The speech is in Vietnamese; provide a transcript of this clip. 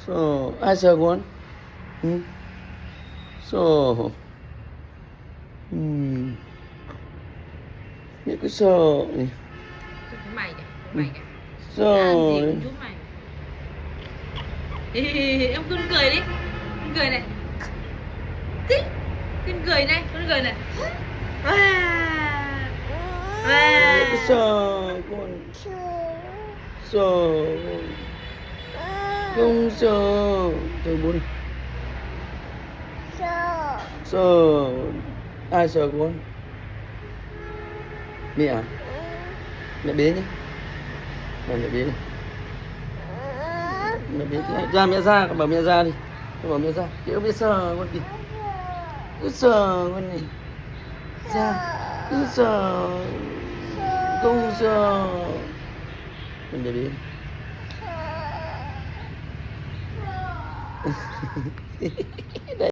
Sợ, ai sợ con? Sợ. Những cái sợ. Chụp mày kìa, mày kìa. Sợ. Làm gì cũng giúp mày. Em con cười đi. Con cười này. Tí. Con cười này, con cười này. Những cái sợ con. Sợ. Không sợ. Thôi bố đi. Sợ. Ai sợ con? Mẹ à? Mẹ bế nhé. Mẹ bế này. Mẹ bế thì ra, mẹ ra, con bảo mẹ ra đi. Con bảo mẹ ra. Chị không biết sợ con kì. Cứ sợ con này. Ra. Cứ sợ. Không sợ. Mẹ bế này.